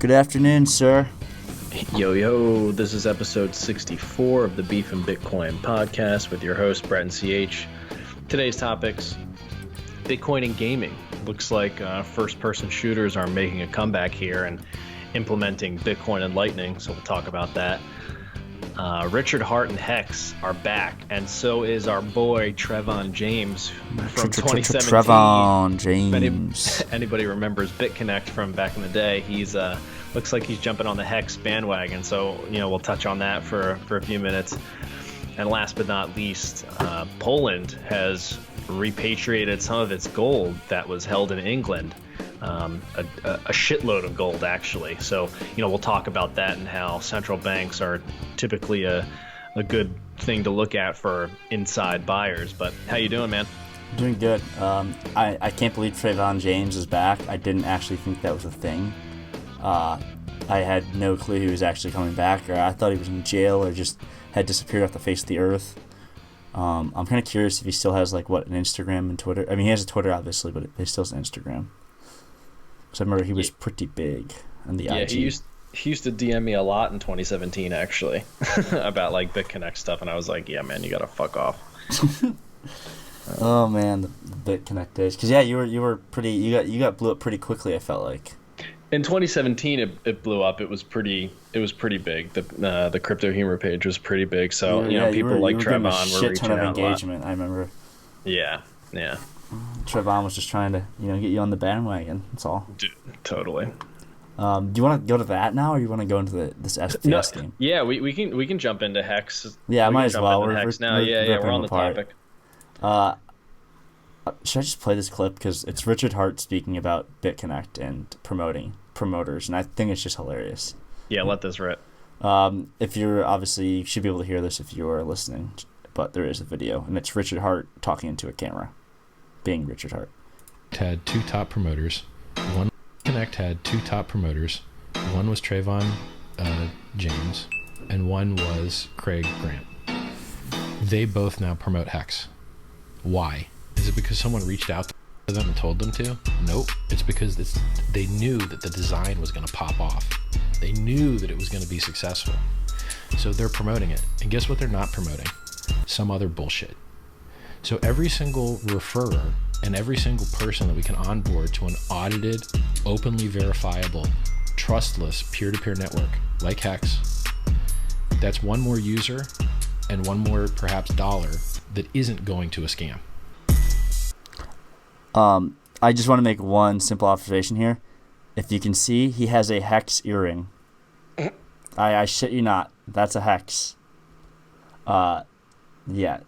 Good afternoon, sir. Yo, this is episode 64 of the Beef and Bitcoin podcast with your host, Brett and CH. Today's topics, Bitcoin and gaming. Looks like first-person shooters are making a comeback here and implementing Bitcoin and Lightning, so we'll talk about that. Richard Hart and Hex are back, and so is our boy Trevon James from 2017. Trevon James. If anybody remembers BitConnect from back in the day, he's looks like he's jumping on the Hex bandwagon. So we'll touch on that for a few minutes. And last but not least, Poland has repatriated some of its gold that was held in England. A shitload of gold, actually. So, we'll talk about that and how central banks are typically a good thing to look at for inside buyers. But how you doing, man? Doing good. I can't believe Trevon James is back. I didn't actually think that was a thing. I had no clue he was actually coming back, or I thought he was in jail or just had disappeared off the face of the earth. I'm kind of curious if he still has, an Instagram and Twitter. I mean, he has a Twitter, obviously, but he still has an Instagram. So I remember he was pretty big on the IG. Yeah, he used to DM me a lot in 2017, actually, about, BitConnect stuff, and I was like, yeah, man, you gotta fuck off. Oh, man, the BitConnect days. Because, yeah, you were pretty, you got blew up pretty quickly, I felt like. In 2017, it blew up. It was pretty big. The crypto humor page was pretty big. So people like Trevon were reaching out a lot. Engagement, I remember. Yeah. Trevon was just trying to get you on the bandwagon. That's all. Dude, totally. Do you want to go to that now, or you want to go into this SPF game? Yeah, we can jump into Hex. Yeah, I might as well. We're on the topic. Should I just play this clip? Because it's Richard Hart speaking about BitConnect and promoters, and I think it's just hilarious. Yeah, let this rip. If you're obviously, you should be able to hear this if you are listening, but there is a video, and it's Richard Hart talking into a camera, being Richard Hart. Had two top promoters. BitConnect had two top promoters. One was Trevon James, and one was Craig Grant. They both now promote Hex. Why? Is it because someone reached out to them and told them to? Nope. It's because they knew that the design was going to pop off. They knew that it was going to be successful. So they're promoting it. And guess what they're not promoting? Some other bullshit. So every single referrer and every single person that we can onboard to an audited, openly verifiable, trustless peer-to-peer network like Hex, that's one more user and one more perhaps dollar that isn't going to a scam. I just want to make one simple observation here. If you can see, he has a Hex earring. I shit you not. That's a Hex. Yeah.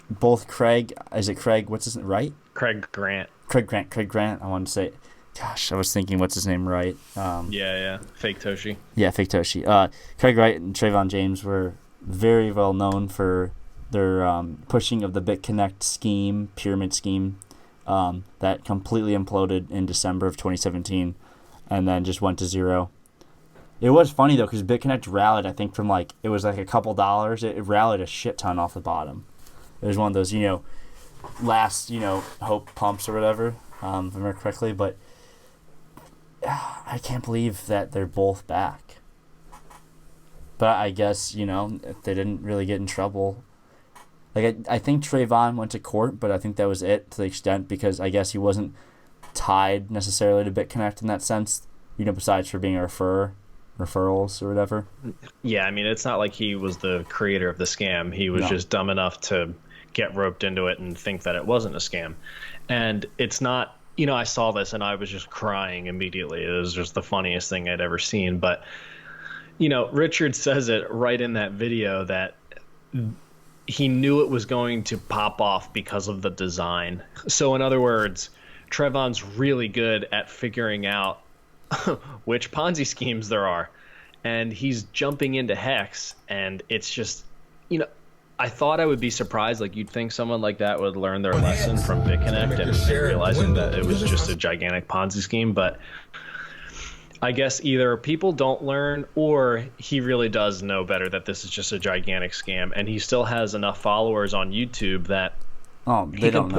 Both Craig, is it Craig, what's his name, right? Craig Grant. Craig Grant, I wanted to say. Gosh, I was thinking, what's his name, right? Yeah. Fake Toshi. Yeah, Fake Toshi. Craig Wright and Trevon James were very well known for their pushing of the BitConnect pyramid scheme, that completely imploded in December of 2017 and then just went to zero. It was funny, though, because BitConnect rallied, I think, from it was a couple dollars. It rallied a shit ton off the bottom. It was one of those, last, hope pumps or whatever, if I remember correctly. But I can't believe that they're both back. But I guess, if they didn't really get in trouble. I think Trevon went to court, but I think that was it to the extent, because I guess he wasn't tied necessarily to BitConnect in that sense, besides for being a referrals or whatever. Yeah, I mean, it's not like he was the creator of the scam. He was just dumb enough to get roped into it and think that it wasn't a scam. And it's not, I saw this and I was just crying immediately. It was just the funniest thing I'd ever seen. But, Richard says it right in that video that he knew it was going to pop off because of the design. So in other words, Trevon's really good at figuring out which Ponzi schemes there are. And he's jumping into Hex, and it's just, I thought I would be surprised. You'd think someone like that would learn their lesson from BitConnect and realizing that it was just a gigantic Ponzi scheme. But I guess either people don't learn, or he really does know better that this is just a gigantic scam, and he still has enough followers on YouTube that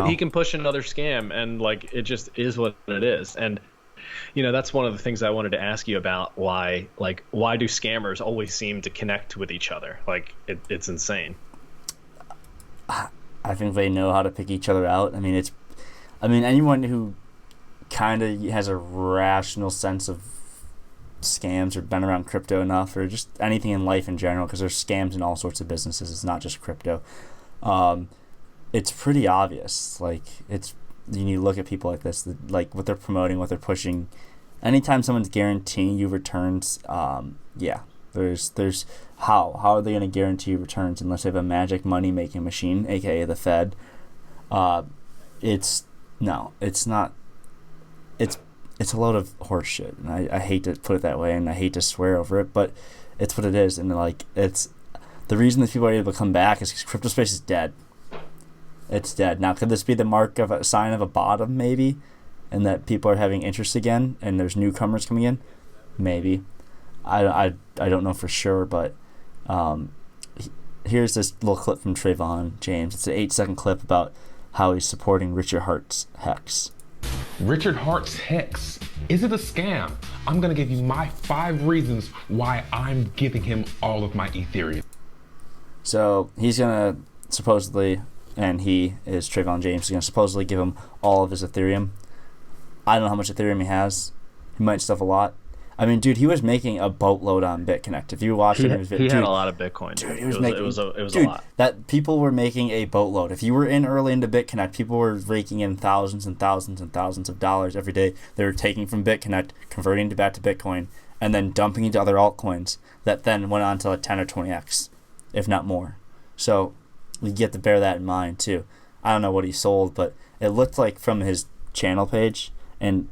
he can push another scam, and it just is what it is. And that's one of the things I wanted to ask you about. Why do scammers always seem to connect with each other? Like, it's insane. I think they know how to pick each other out. I mean, anyone who kind of has a rational sense of scams or been around crypto enough, or just anything in life in general, because there's scams in all sorts of businesses. It's not just crypto. It's pretty obvious. Like, you look at people like this, like what they're promoting, what they're pushing. Anytime someone's guaranteeing you returns, there's how are they going to guarantee you returns unless they have a magic money making machine, aka the Fed? It's not. It's a load of horse shit, and I hate to put it that way, and I hate to swear over it, but it's what it is. And it's the reason that people are able to come back is because crypto space is dead. It's dead. Now, could this be the mark of a sign of a bottom, maybe, and that people are having interest again, and there's newcomers coming in? Maybe. I don't know for sure, but here's this little clip from Trayvon James. It's an 8-second clip about how he's supporting Richard Hart's Hex. Richard Hart's Hex. Is it a scam? I'm going to give you my 5 reasons why I'm giving him all of my Ethereum. So he's going to supposedly, and he is Trayvon James, is going to supposedly give him all of his Ethereum. I don't know how much Ethereum he has. He might stuff a lot. I mean, dude, he was making a boatload on BitConnect. If you watched he it, had a lot of Bitcoin. Dude, it was a lot. That people were making a boatload. If you were in early into BitConnect, people were raking in thousands and thousands and thousands of dollars every day. They were taking from BitConnect, converting back to Bitcoin, and then dumping into other altcoins that then went on to like 10 or 20x, if not more. So you get to bear that in mind too. I don't know what he sold, but it looked like from his channel page, and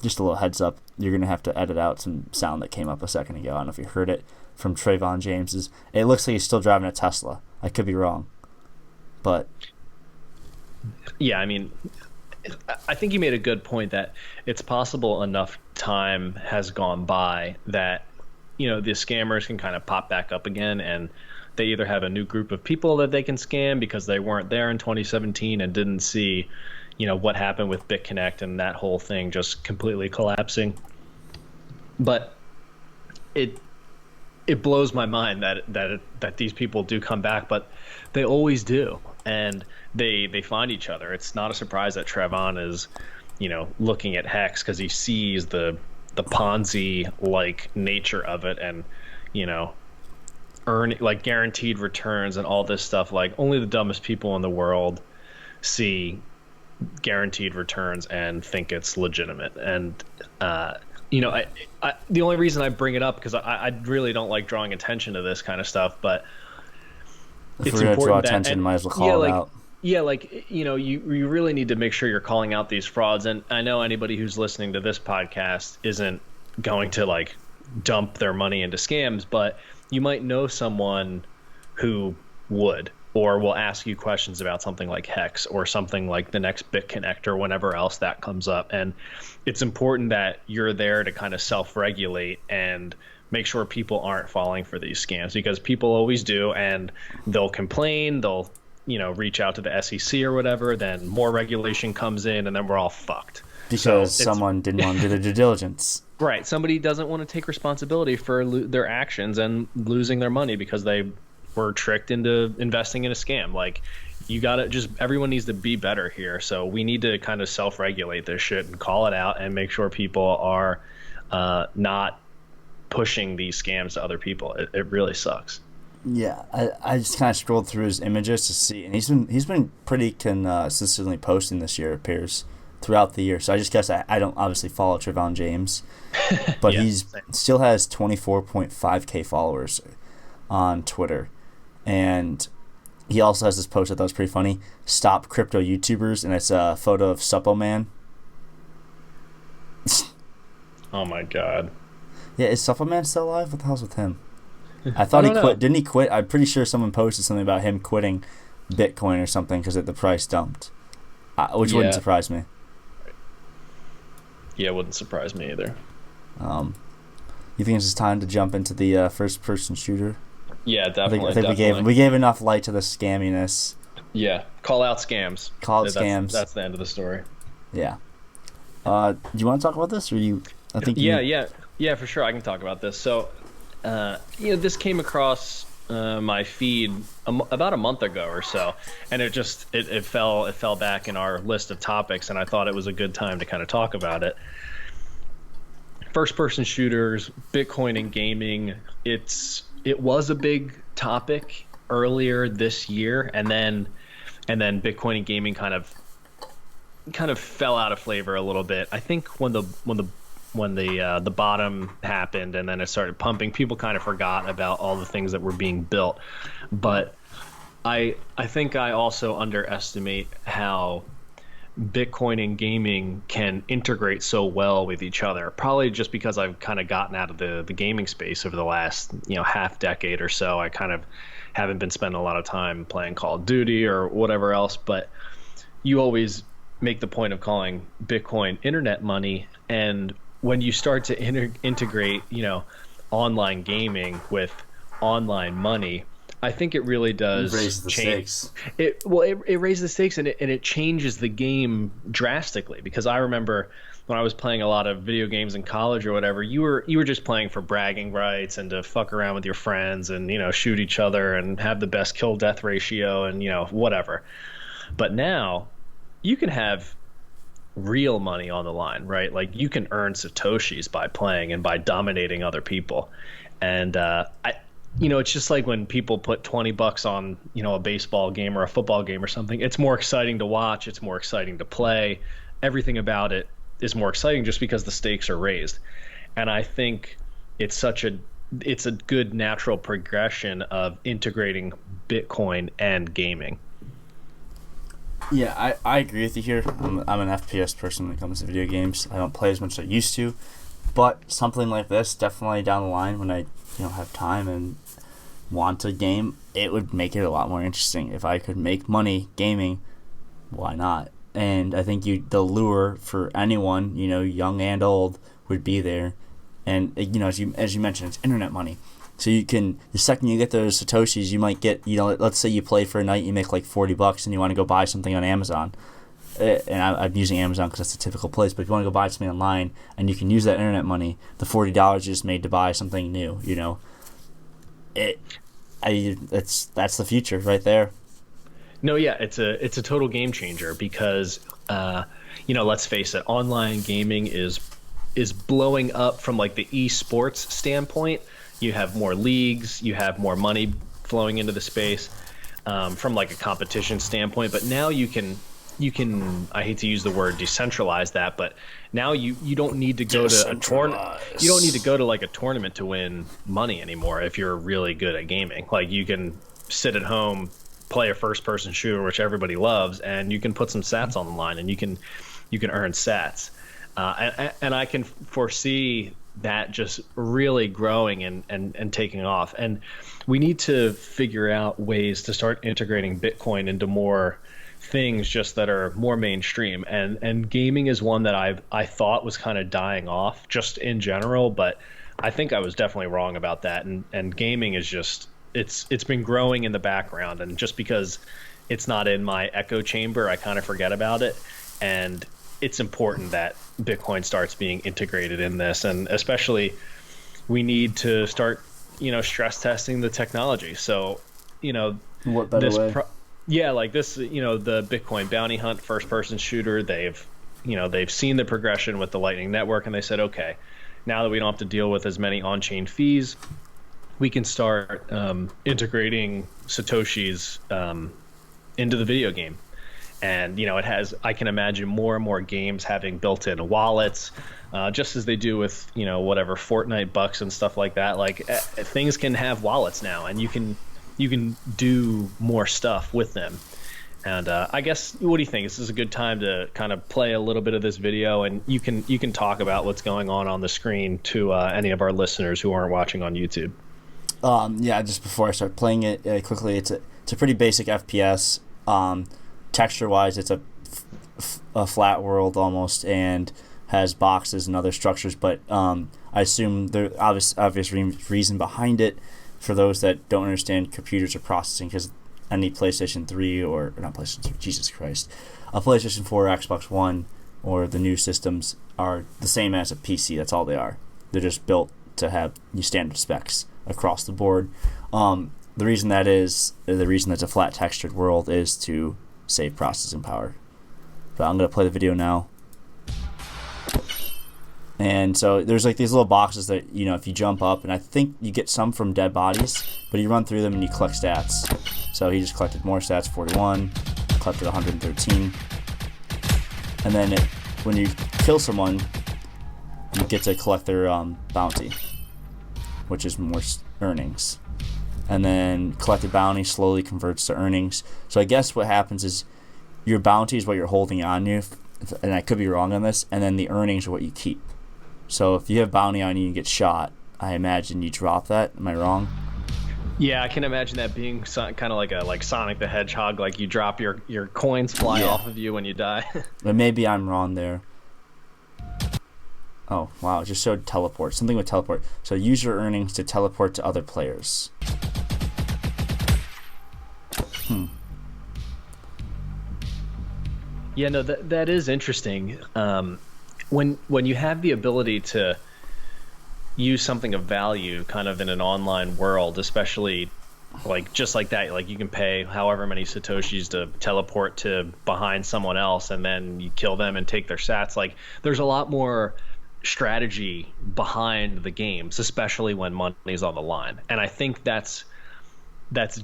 just a little heads up, you're going to have to edit out some sound that came up a second ago. I don't know if you heard it from Trayvon James's. It looks like he's still driving a Tesla. I could be wrong. But yeah, I mean, I think you made a good point that it's possible enough time has gone by that, the scammers can kind of pop back up again, and they either have a new group of people that they can scam because they weren't there in 2017 and didn't see what happened with BitConnect and that whole thing just completely collapsing. But it blows my mind that these people do come back, but they always do, and they find each other. It's not a surprise that Trayvon is, looking at Hex because he sees the Ponzi like nature of it, and earn like guaranteed returns and all this stuff. Like, only the dumbest people in the world see guaranteed returns and think it's legitimate. And the only reason I bring it up, because I really don't like drawing attention to this kind of stuff, but if we're gonna draw attention, might as well call it out. Yeah, like, you really need to make sure you're calling out these frauds. And I know anybody who's listening to this podcast isn't going to like dump their money into scams, but you might know someone who would, or will ask you questions about something like Hex or something like the next BitConnect or whenever else that comes up. And it's important that you're there to kind of self-regulate and make sure people aren't falling for these scams, because people always do, and they'll complain, they'll reach out to the SEC or whatever, then more regulation comes in, and then we're all fucked. Because someone didn't want to do their due diligence. Right. Somebody doesn't want to take responsibility for their actions and losing their money because they were tricked into investing in a scam. Like, everyone needs to be better here. So we need to kind of self-regulate this shit and call it out and make sure people are not pushing these scams to other people. It really sucks. Yeah, I just kind of scrolled through his images to see, and he's been pretty consistently posting this year, it appears, throughout the year. So I just guess I don't obviously follow Trayvon James, but yeah, still has 24.5k followers on Twitter, and he also has this post I thought was pretty funny: "Stop crypto YouTubers," and it's a photo of Suppo Man. Oh my god. Yeah, is Suppo Man still alive? What the hell's with him? I thought he quit. Know. Didn't he quit? I'm pretty sure someone posted something about him quitting Bitcoin or something because the price dumped, which wouldn't surprise me. Yeah, it wouldn't surprise me either. You think it's time to jump into the first-person shooter? Yeah, definitely. I think we gave enough light to the scamminess. Yeah, call out scams. Call out scams. That's the end of the story. Yeah. Do you want to talk about this, or you? I think Yeah, for sure. I can talk about this. So, this came across my feed about a month ago or so, and it fell back in our list of topics, and I thought it was a good time to kind of talk about it. First person shooters, Bitcoin and gaming. It was a big topic earlier this year, and then Bitcoin and gaming kind of fell out of flavor a little bit. I think when the bottom happened and then it started pumping, people kind of forgot about all the things that were being built. But I think I also underestimate how Bitcoin and gaming can integrate so well with each other. Probably just because I've kind of gotten out of the gaming space over the last half decade or so. I kind of haven't been spending a lot of time playing Call of Duty or whatever else. But you always make the point of calling Bitcoin internet money, and when you start to integrate online gaming with online money, I think it really does raise the stakes. It raises the stakes, and it changes the game drastically. Because I remember when I was playing a lot of video games in college or whatever, you were just playing for bragging rights and to fuck around with your friends and shoot each other and have the best kill death ratio and whatever. But now you can have real money on the line, right? Like you can earn satoshis by playing and by dominating other people. And it's just like when people put $20 on a baseball game or a football game or something. It's more exciting to watch, it's more exciting to play. Everything about it is more exciting just because the stakes are raised. And I think it's a good natural progression of integrating Bitcoin and gaming. Yeah, I agree with you here. I'm an FPS person when it comes to video games. I don't play as much as I used to, but something like this, definitely down the line when I have time and want to game, it would make it a lot more interesting. If I could make money gaming, why not? And I think the lure for anyone, young and old, would be there. And as you mentioned, it's internet money. So you can, the second you get those satoshis, you might get, let's say you play for a night, you make like $40 and you want to go buy something on Amazon. And I'm using Amazon because that's the typical place. But if you want to go buy something online and you can use that internet money, the $40 you just made to buy something new, that's the future right there. No, yeah, it's a total game changer because, let's face it, online gaming is blowing up from like the esports standpoint. You have more leagues, you have more money flowing into the space from like a competition standpoint. But now you can, I hate to use the word decentralize that, but now you don't need to go to a tournament. You don't need to go to like a tournament to win money anymore if you're really good at gaming. Like you can sit at home, play a first person shooter, which everybody loves, and you can put some sats on the line and you can earn sats. And I can foresee that just really growing and taking off. And we need to figure out ways to start integrating Bitcoin into more things just that are more mainstream. And gaming is one that I thought was kind of dying off just in general, but I think I was definitely wrong about that. And gaming is just, it's been growing in the background. And just because it's not in my echo chamber, I kind of forget about it. And it's important that Bitcoin starts being integrated in this, and especially we need to start, stress testing the technology. So, what better way? Like this, the Bitcoin bounty hunt first person shooter, they've seen the progression with the Lightning Network, and they said, okay, now that we don't have to deal with as many on-chain fees, we can start integrating Satoshis into the video game. And, I can imagine more and more games having built-in wallets, just as they do with, whatever Fortnite bucks and stuff like that. Like things can have wallets now, and you can do more stuff with them. And I guess, what do you think? This is a good time to kind of play a little bit of this video, and you can talk about what's going on the screen to any of our listeners who aren't watching on YouTube. Just before I start playing it quickly, it's a pretty basic FPS. Texture-wise, it's a flat world almost, and has boxes and other structures. But I assume there's obvious reason behind it for those that don't understand computers or processing, because any PlayStation 3 or not PlayStation 3, Jesus Christ, a PlayStation 4 or Xbox One or the new systems are the same as a PC. That's all they are. They're just built to have standard specs across the board. The reason that's a flat textured world is to save processing power. But I'm going to play the video now. And so there's like these little boxes that, if you jump up, and I think you get some from dead bodies, but you run through them and you collect stats. So he just collected more stats, 41, collected 113. And then when you kill someone, you get to collect their bounty, which is more earnings. And then collected bounty slowly converts to earnings. So I guess what happens is your bounty is what you're holding on you, and I could be wrong on this, and then the earnings are what you keep. So if you have bounty on you and you get shot, I imagine you drop that. Am I wrong? Yeah, I can imagine that being kind of like Sonic the Hedgehog, like you drop your coins fly off of you when you die. But maybe I'm wrong there. Oh, wow, it just showed teleport. Something with teleport. So use your earnings to teleport to other players. Yeah, no, that is interesting. When you have the ability to use something of value kind of in an online world, especially like just like that, like you can pay however many satoshis to teleport to behind someone else and then you kill them and take their sats. Like there's a lot more strategy behind the games, especially when money's on the line. And I think that's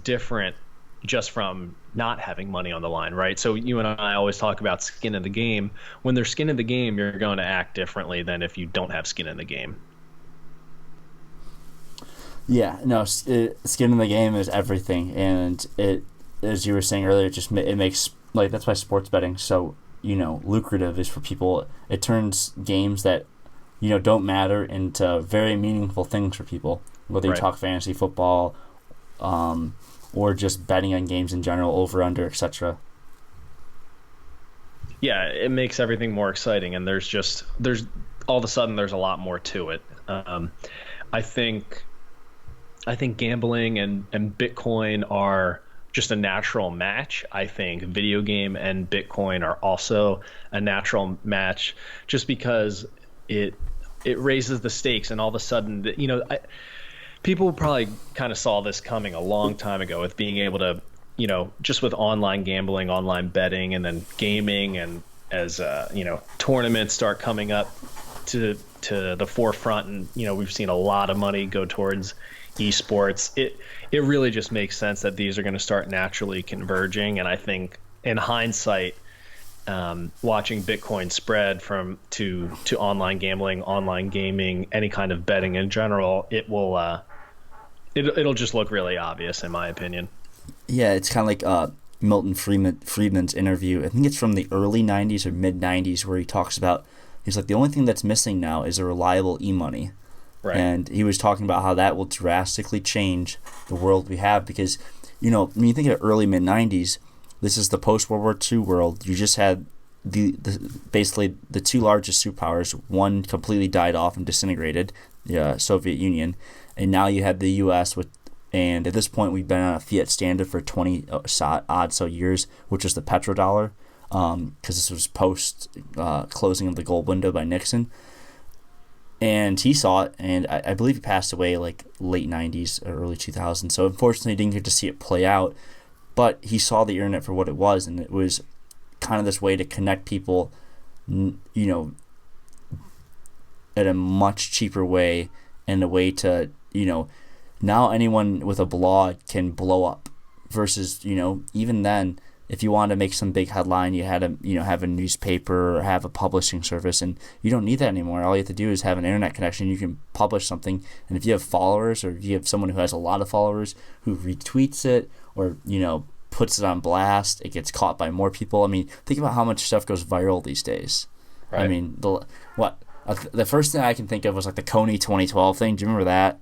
different just from not having money on the line, right? So you and I always talk about skin in the game. When there's skin in the game, you're going to act differently than if you don't have skin in the game. Yeah, no, skin in the game is everything, and it, as you were saying earlier, it makes, like, that's why sports betting so lucrative, is for people. It turns games that don't matter into very meaningful things for people, whether you talk fantasy football, or just betting on games in general, over, under, etc. Yeah, it makes everything more exciting, and there's all of a sudden there's a lot more to it. I think gambling and Bitcoin are just a natural match. I think video game and Bitcoin are also a natural match, just because it raises the stakes, and all of a sudden, people probably kind of saw this coming a long time ago with being able to, just with online gambling, online betting, and then gaming, and as tournaments start coming up to the forefront, and we've seen a lot of money go towards esports. It really just makes sense that these are going to start naturally converging, and I think in hindsight, watching Bitcoin spread to online gambling, online gaming, any kind of betting in general, it'll just look really obvious, in my opinion. Yeah, it's kind of like Milton Friedman's interview. I think it's from the early 90s or mid 90s, where he talks about, he's like, the only thing that's missing now is a reliable e-money. Right. And he was talking about how that will drastically change the world we have, because, when you think of early mid 90s, this is the post-World War II world. You just had basically the two largest superpowers. One completely died off and disintegrated, the Soviet Union, and now you had the U.S. and at this point we've been on a fiat standard for 20 odd so years, which was the petrodollar, because this was post closing of the gold window by Nixon. And he saw it, and I believe he passed away like late 90s or early 2000s. So unfortunately, he didn't get to see it play out. But he saw the internet for what it was, and it was kind of this way to connect people, at a much cheaper way, and a way to, now anyone with a blog can blow up. Versus, even then, if you wanted to make some big headline, you had to, have a newspaper or have a publishing service, and you don't need that anymore. All you have to do is have an internet connection. You can publish something, and if you have followers, or if you have someone who has a lot of followers who retweets it, or puts it on blast, it gets caught by more people. I mean, think about how much stuff goes viral these days. Right. I mean, the first thing I can think of was like the Coney 2012 thing. Do you remember that?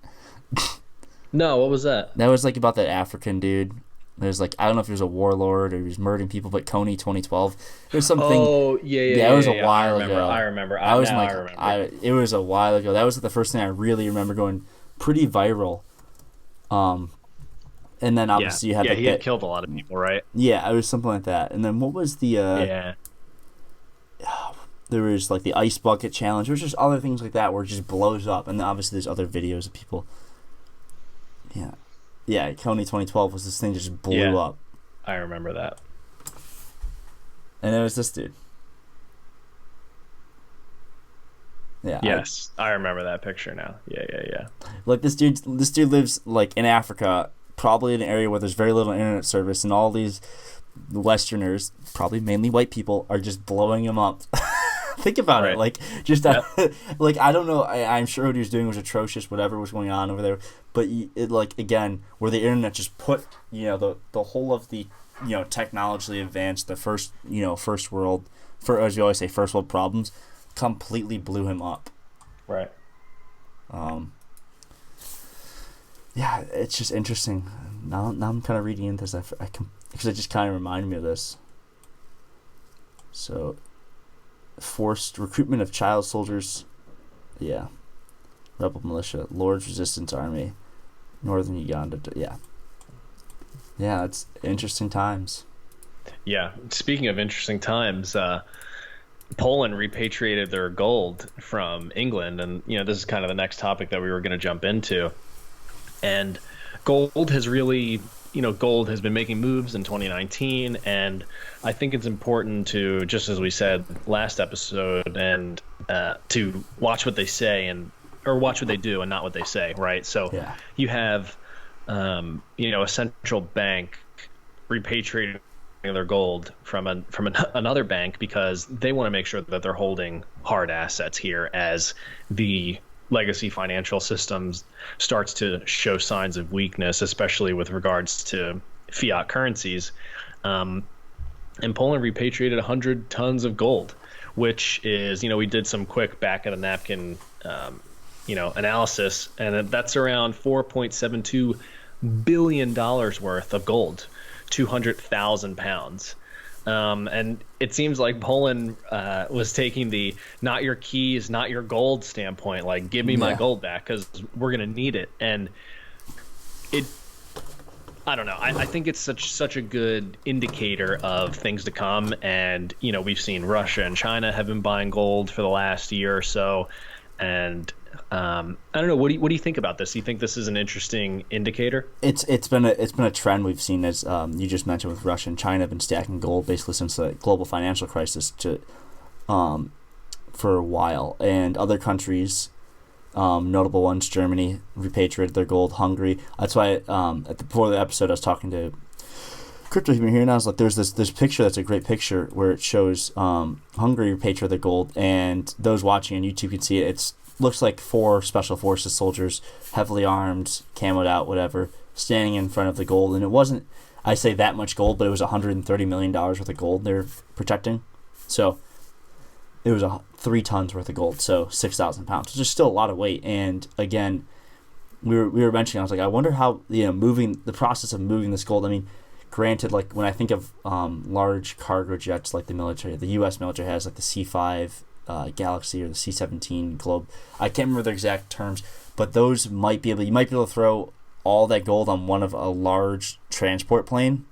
No, what was that? That was like about that African dude. There's like, I don't know if he was a warlord or he was murdering people, but Coney 2012. There's something. Oh yeah. It was a while ago. I remember. It was a while ago. That was the first thing I really remember going pretty viral. And then obviously you had he had killed a lot of people, right? Yeah, it was something like that. And then what was the There was like the ice bucket challenge. There's just other things like that where it just blows up. And then obviously there's other videos of people. Yeah, Kony 2012 was this thing that just blew up. I remember that. And it was this dude. Yeah. Yes, I remember that picture now. Yeah. Like this dude lives like in Africa, probably in an area where there's very little internet service, and all these Westerners, probably mainly white people, are just blowing him up. Think about it. Like, just like, I don't know. I'm sure what he was doing was atrocious, whatever was going on over there. But it, like, again, where the internet just put, the whole of the, technologically advanced, the first world, as you always say, first world problems, completely blew him up. Right. Yeah, it's just interesting. Now I'm kind of reading into this. Because it just kind of reminded me of this. So, forced recruitment of child soldiers. Yeah. Rebel militia. Lord's Resistance Army. Northern Uganda. Yeah. Yeah, it's interesting times. Yeah. Speaking of interesting times, Poland repatriated their gold from England. And, this is kind of the next topic that we were going to jump into. And gold has really... gold has been making moves in 2019, and I think it's important to, just as we said last episode, and to watch what they say or watch what they do and not what they say, right? So you have, a central bank repatriating their gold from another bank because they want to make sure that they're holding hard assets here as the legacy financial systems starts to show signs of weakness, especially with regards to fiat currencies. And Poland repatriated 100 tons of gold, which is, we did some quick back of the napkin, analysis, and that's around $4.72 billion worth of gold, 200,000 pounds. And it seems like Poland was taking the not your keys, not your gold standpoint, like give me my gold back because we're going to need it. And I don't know. I think it's such a good indicator of things to come. And, we've seen Russia and China have been buying gold for the last year or so. And I don't know. What do you think about this? Do you think this is an interesting indicator? It's been a trend we've seen, as you just mentioned, with Russia and China have been stacking gold basically since the global financial crisis for a while, and other countries, notable ones, Germany repatriated their gold. Hungary. That's why before the episode I was talking to Crypto Human here, and I was like, there's this picture that's a great picture where it shows Hungary repatriate their gold, and those watching on YouTube can see it. It looks like 4 special forces soldiers, heavily armed, camoed out, whatever, standing in front of the gold. And it wasn't, I say that much gold, but it was $130 million worth of gold they're protecting. So it was 3 tons worth of gold, so 6,000 pounds, which is still a lot of weight. And again, we were mentioning, I was like, I wonder how moving the process of moving this gold. I mean, granted, like when I think of large cargo jets, like the U.S. military has, like the C-5 Galaxy or the C-17 Globe. I can't remember the exact terms, but those you might be able to throw all that gold on one of a large transport plane.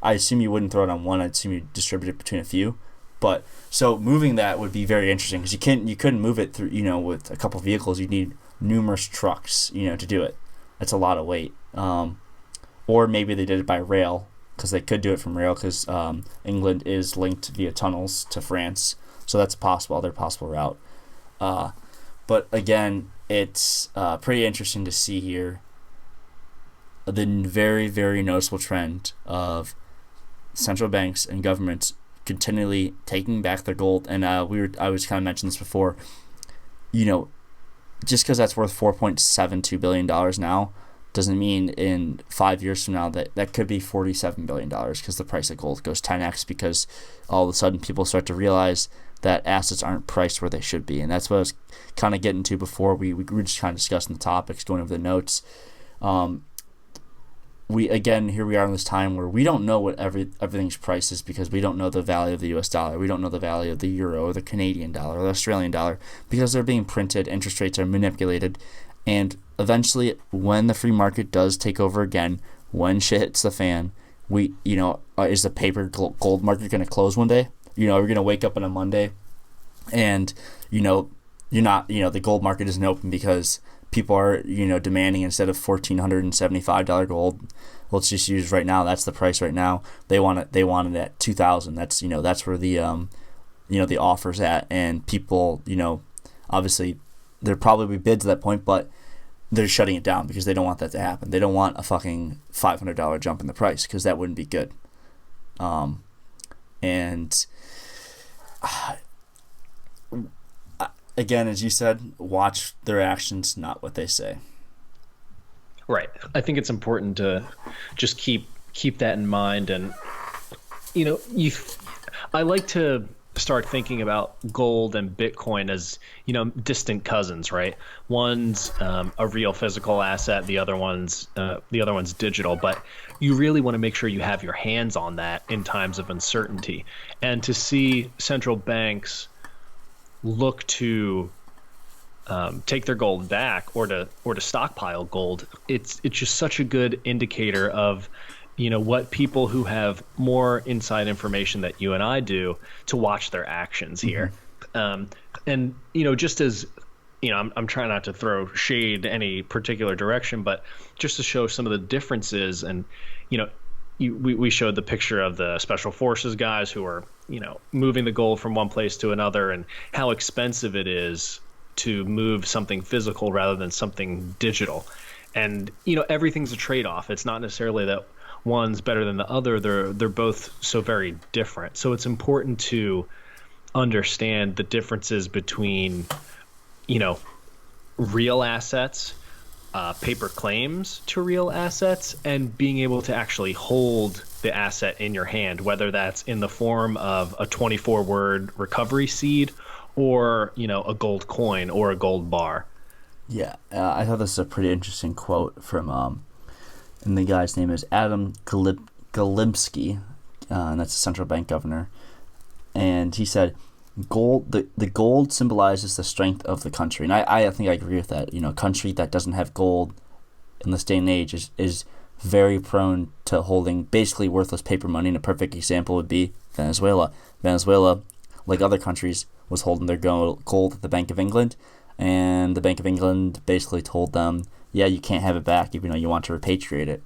I assume you wouldn't throw it on one. I'd assume you distribute it between a few. But so moving that would be very interesting because you couldn't move it through with a couple vehicles. You'd need numerous trucks to do it. That's a lot of weight. Or maybe they did it by rail because they could do it from rail because England is linked via tunnels to France. So that's other possible route. But again, it's pretty interesting to see here the very, very noticeable trend of central banks and governments continually taking back their gold. And I was kind of mentioning this before. Just because that's worth $4.72 billion now doesn't mean in 5 years from now that could be $47 billion because the price of gold goes 10x because all of a sudden people start to realize that assets aren't priced where they should be. And that's what I was kind of getting to before. We were just kind of discussing the topics, going over the notes. Here we are in this time where we don't know what everything's price is because we don't know the value of the US dollar. We don't know the value of the euro or the Canadian dollar or the Australian dollar because they're being printed, interest rates are manipulated, and eventually when the free market does take over again, when shit hits the fan, is the paper gold market going to close one day? Are we going to wake up on a Monday and you're not, the gold market isn't open because people are, demanding, instead of $1,475 gold, let's just use right now, that's the price right now, they want it at 2,000. That's, that's where the the offer's at, and people, obviously there'll probably be bids at that point, but they're shutting it down because they don't want that to happen. They don't want a fucking $500 jump in the price, because that wouldn't be good. And again, as you said, watch their actions, not what they say. Right. I think it's important to just keep that in mind. And I like to start thinking about gold and Bitcoin as distant cousins, right? One's a real physical asset, the other one's digital, but you really want to make sure you have your hands on that in times of uncertainty. And to see central banks look to take their gold back, or to stockpile gold, it's just such a good indicator of what people who have more inside information that you and I do, to watch their actions here. And just as I'm trying not to throw shade any particular direction, but just to show some of the differences. And we showed the picture of the special forces guys who are moving the gold from one place to another, and how expensive it is to move something physical rather than something digital. And everything's a trade-off. It's not necessarily that one's better than the other. They're both so very different. So it's important to understand the differences between real assets, paper claims to real assets, and being able to actually hold the asset in your hand, whether that's in the form of a 24-word recovery seed, or a gold coin or a gold bar. Yeah, I thought this is a pretty interesting quote from and the guy's name is Adam Galimsky, and that's the central bank governor. And he said, "Gold, the gold symbolizes the strength of the country." And I think I agree with that. A country that doesn't have gold in this day and age is very prone to holding basically worthless paper money. And a perfect example would be Venezuela. Venezuela, like other countries, was holding their gold at the Bank of England, and the Bank of England basically told them, yeah, you can't have it back even though you want to repatriate it.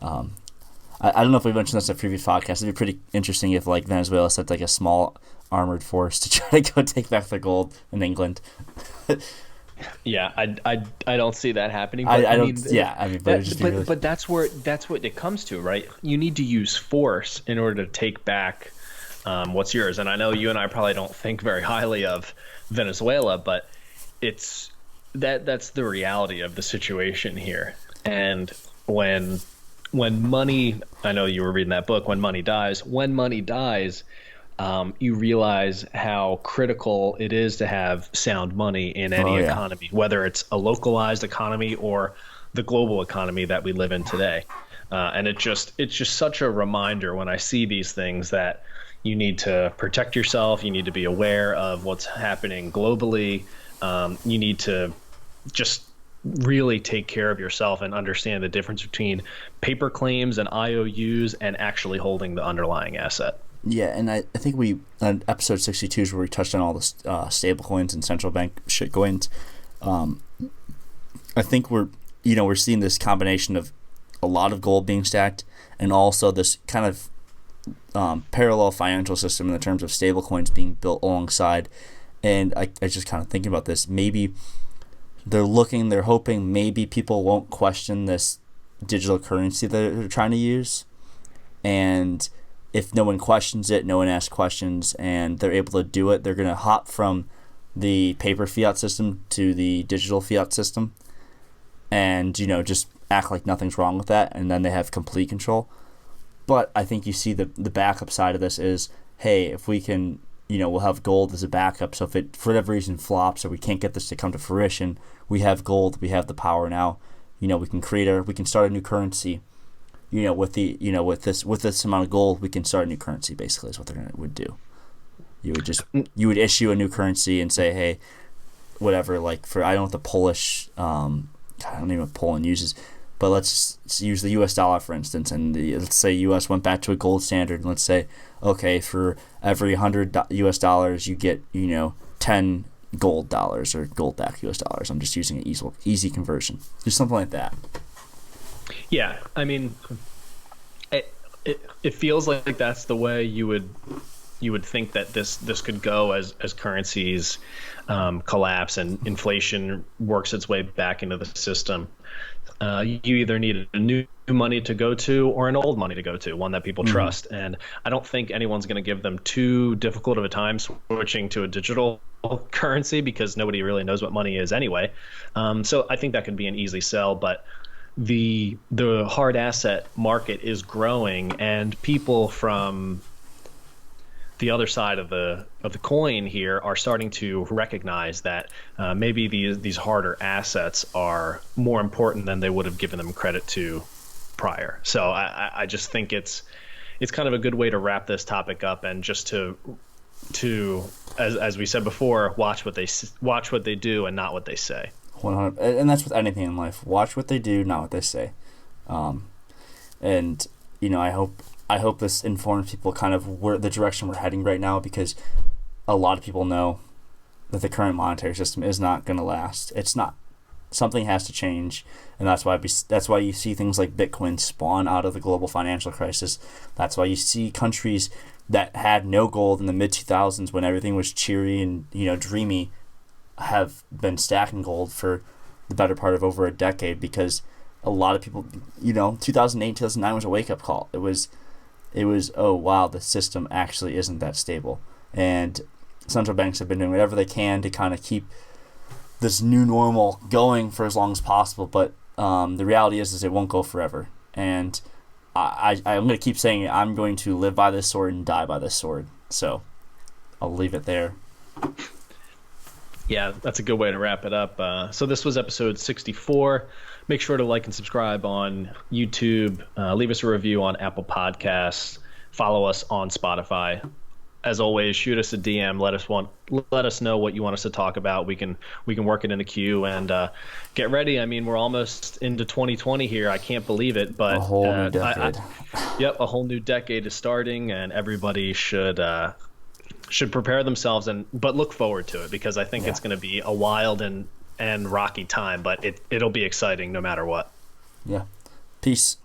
I don't know if we mentioned this in a previous podcast. It'd be pretty interesting if Venezuela sent a small armored force to try to go take back their gold in England. Yeah, I don't see that happening. But I don't. But that's what it comes to, right? You need to use force in order to take back what's yours. And I know you and I probably don't think very highly of Venezuela, but that's the reality of the situation here. And when money, I know you were reading that book, When Money Dies, you realize how critical it is to have sound money in any economy, whether it's a localized economy or the global economy that we live in today. And it's just such a reminder when I see these things that you need to protect yourself. You need to be aware of what's happening globally. You need to just really take care of yourself and understand the difference between paper claims and IOUs and actually holding the underlying asset. Yeah, and I think on episode 62 is where we touched on all the stable coins and central bank shit coins. I think we're seeing this combination of a lot of gold being stacked and also this kind of parallel financial system in the terms of stable coins being built alongside. And I just kind of thinking about this. Maybe they're hoping maybe people won't question this digital currency that they're trying to use. And if no one questions it, no one asks questions, and they're able to do it, they're going to hop from the paper fiat system to the digital fiat system and, just act like nothing's wrong with that, and then they have complete control. But I think you see the backup side of this is, hey, if we can, we'll have gold as a backup. So if it, for whatever reason, flops or we can't get this to come to fruition, we have gold, we have the power now. We can start a new currency. With this amount of gold, we can start a new currency. Basically, is what they would do. You would issue a new currency and say, hey, whatever. I don't know what the Polish, I don't even know what Poland uses. But let's use the U.S. dollar, for instance, and let's say U.S. went back to a gold standard, and let's say, okay, for every $100 U.S. dollars, you get, 10 gold dollars or gold-backed U.S. dollars. I'm just using an easy conversion. Just something like that. Yeah, I mean, it feels like that's the way you would think that this could go as currencies collapse and inflation works its way back into the system. You either need a new money to go to or an old money to go to, one that people trust. And I don't think anyone's going to give them too difficult of a time switching to a digital currency because nobody really knows what money is anyway. So I think that could be an easy sell, but the hard asset market is growing, and people from the other side of the coin here are starting to recognize that maybe these harder assets are more important than they would have given them credit to prior. So I just think it's kind of a good way to wrap this topic up, and just to as we said before, watch what they do and not what they say. 100, and that's with anything in life. Watch what they do, not what they say. And I hope this informs people kind of where the direction we're heading right now, because a lot of people know that the current monetary system is not going to last. It's not. Something has to change, and that's why you see things like Bitcoin spawn out of the global financial crisis. That's why you see countries that had no gold in the mid-2000s, when everything was cheery and dreamy, have been stacking gold for the better part of over a decade, because a lot of people, 2008, 2009 was a wake-up call. It was, oh wow, the system actually isn't that stable. And central banks have been doing whatever they can to kind of keep this new normal going for as long as possible. But the reality is it won't go forever. And I'm going to keep saying it. I'm going to live by this sword and die by this sword. So I'll leave it there. Yeah, that's a good way to wrap it up. So this was episode 64. Make sure to like and subscribe on YouTube. Leave us a review on Apple Podcasts. Follow us on Spotify. As always, shoot us a DM. Let us know what you want us to talk about. We can work it in the queue, and get ready. I mean, we're almost into 2020 here. I can't believe it, but a whole new decade. A whole new decade is starting, and everybody should prepare themselves but look forward to it, because I think it's going to be a wild and rocky time, but it'll be exciting no matter what. Yeah. Peace.